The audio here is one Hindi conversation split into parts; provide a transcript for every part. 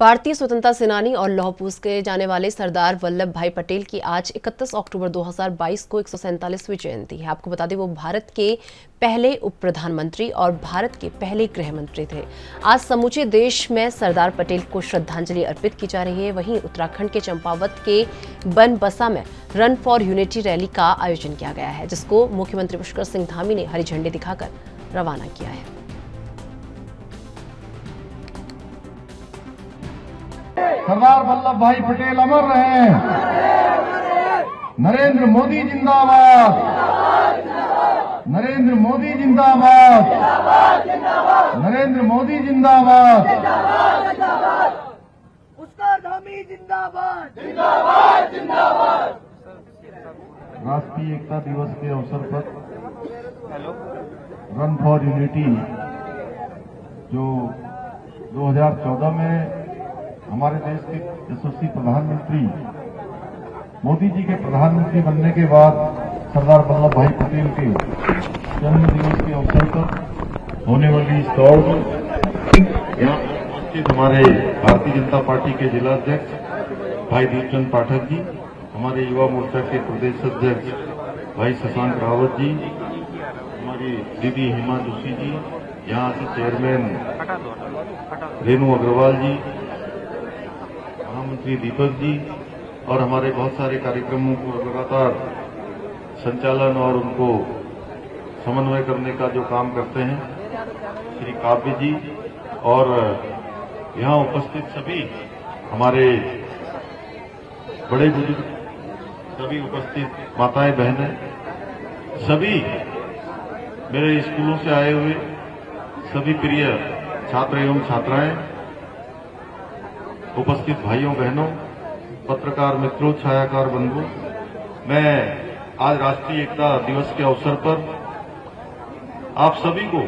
भारतीय स्वतंत्रता सेनानी और लौह पुरुष के जाने वाले सरदार वल्लभ भाई पटेल की आज 31 अक्टूबर 2022 को 147वीं जयंती है। आपको बता दें वो भारत के पहले उप प्रधानमंत्री और भारत के पहले गृह मंत्री थे। आज समूचे देश में सरदार पटेल को श्रद्धांजलि अर्पित की जा रही है। वहीं उत्तराखंड के चंपावत के बनबसा में रन फॉर यूनिटी रैली का आयोजन किया गया है, जिसको मुख्यमंत्री पुष्कर सिंह धामी ने हरी झंडी दिखाकर रवाना किया है। सरदार वल्लभ भाई पटेल अमर रहे। नरेंद्र मोदी जिंदाबाद। नरेंद्र मोदी जिंदाबाद। नरेंद्र मोदी जिंदाबाद। पुष्कर धामी जिंदाबाद। जिंदाबाद जिंदाबाद। राष्ट्रीय एकता दिवस के अवसर पर रन फॉर यूनिटी जो 2014 में हमारे देश के यशस्वी प्रधानमंत्री मोदी जी के प्रधानमंत्री बनने के बाद सरदार वल्लभ भाई पटेल के जन्म दिवस के अवसर पर होने वाली इस दौड़ में यहाँ उपस्थित हमारे भारतीय जनता पार्टी के जिला अध्यक्ष भाई दीपचंद पाठक जी, हमारे युवा मोर्चा के प्रदेश अध्यक्ष भाई शशांक रावत जी, हमारी दीदी हिमा जोशी जी, यहाँ से चेयरमैन रेणु अग्रवाल जी, महामंत्री दीपक जी और हमारे बहुत सारे कार्यक्रमों को लगातार संचालन और उनको समन्वय करने का जो काम करते हैं श्री काव्य जी और यहाँ उपस्थित सभी हमारे बड़े बुजुर्ग, सभी उपस्थित माताएं बहनें, सभी मेरे स्कूलों से आए हुए सभी प्रिय छात्र एवं छात्राएं, उपस्थित भाइयों बहनों, पत्रकार मित्रों, छायाकार बंधुओं, मैं आज राष्ट्रीय एकता दिवस के अवसर पर आप सभी को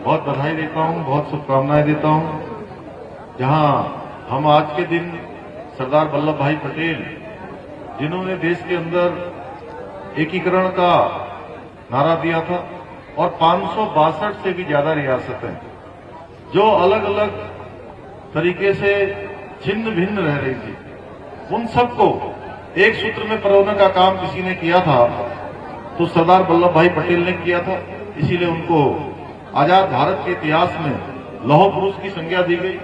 बहुत बधाई देता हूं, बहुत शुभकामनाएं देता हूं। जहां हम आज के दिन सरदार वल्लभ भाई पटेल, जिन्होंने देश के अंदर एकीकरण का नारा दिया था और 562 से भी ज्यादा रियासतें जो अलग अलग तरीके से छिन्न भिन्न रह रही थी, उन सबको एक सूत्र में पिरोने का काम किसी ने किया था तो सरदार वल्लभ भाई पटेल ने किया था। इसीलिए उनको आजाद भारत के इतिहास में लौह पुरुष की संज्ञा दी गई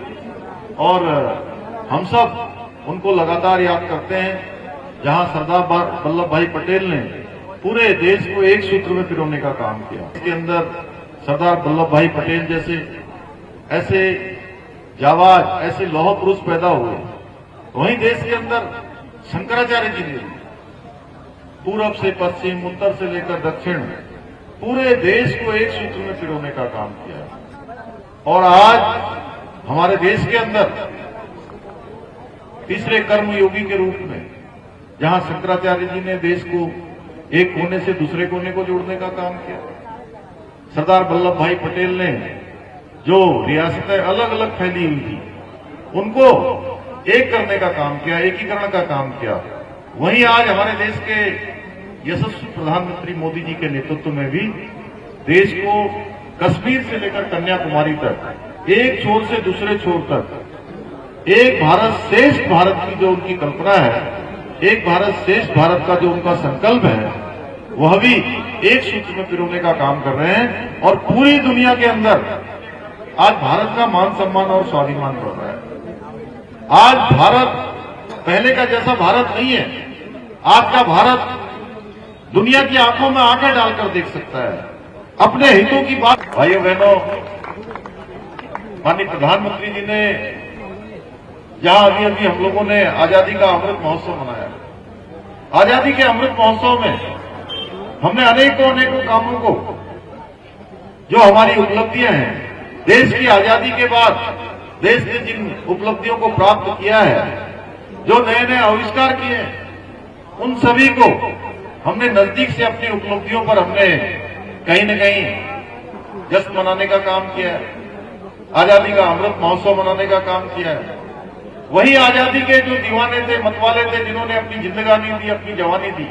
और हम सब उनको लगातार याद करते हैं। जहां सरदार वल्लभ भाई पटेल ने पूरे देश को एक सूत्र में पिरोने का काम किया, इसके अंदर सरदार वल्लभ भाई पटेल जैसे ऐसे जाबाज, ऐसे लौह पुरुष पैदा हुए। वहीं देश के अंदर शंकराचार्य जी ने पूरब से पश्चिम, उत्तर से लेकर दक्षिण पूरे देश को एक सूत्र में पिरोने का काम किया। और आज हमारे देश के अंदर तीसरे कर्मयोगी के रूप में जहां शंकराचार्य जी ने देश को एक कोने से दूसरे कोने को जोड़ने का काम किया, सरदार वल्लभ भाई पटेल ने जो रियासतें अलग अलग फैली हुई थी उनको एक करने का काम किया, एकीकरण का काम किया। वहीं आज हमारे देश के यशस्वी प्रधानमंत्री मोदी जी के नेतृत्व में भी देश को कश्मीर से लेकर कन्याकुमारी तक, एक छोर से दूसरे छोर तक एक भारत श्रेष्ठ भारत की जो उनकी कल्पना है, एक भारत श्रेष्ठ भारत का जो उनका संकल्प है, वह भी एक सूत्र में पिरोने का काम कर रहे हैं। और पूरी दुनिया के अंदर आज भारत का मान सम्मान और स्वाभिमान बढ़ रहा है। आज भारत पहले का जैसा भारत नहीं है। आज का भारत दुनिया की आंखों में आंखें डालकर देख सकता है, अपने हितों की बात। भाइयों बहनों, माननीय प्रधानमंत्री जी ने जहां अभी हम लोगों ने आजादी का अमृत महोत्सव मनाया, आजादी के अमृत महोत्सव में हमने अनेकों कामों को, जो हमारी उपलब्धियां हैं, देश की आजादी के बाद देश ने जिन उपलब्धियों को प्राप्त किया है, जो नए नए आविष्कार किए हैं, उन सभी को हमने नजदीक से अपनी उपलब्धियों पर हमने कहीं न कहीं जश्न मनाने का काम किया है, आजादी का अमृत महोत्सव मनाने का काम किया है। वही आजादी के जो दीवाने थे, मतवाले थे, जिन्होंने अपनी जिंदगानी दी, अपनी जवानी दी,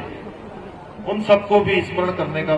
उन सबको भी स्मरण करने का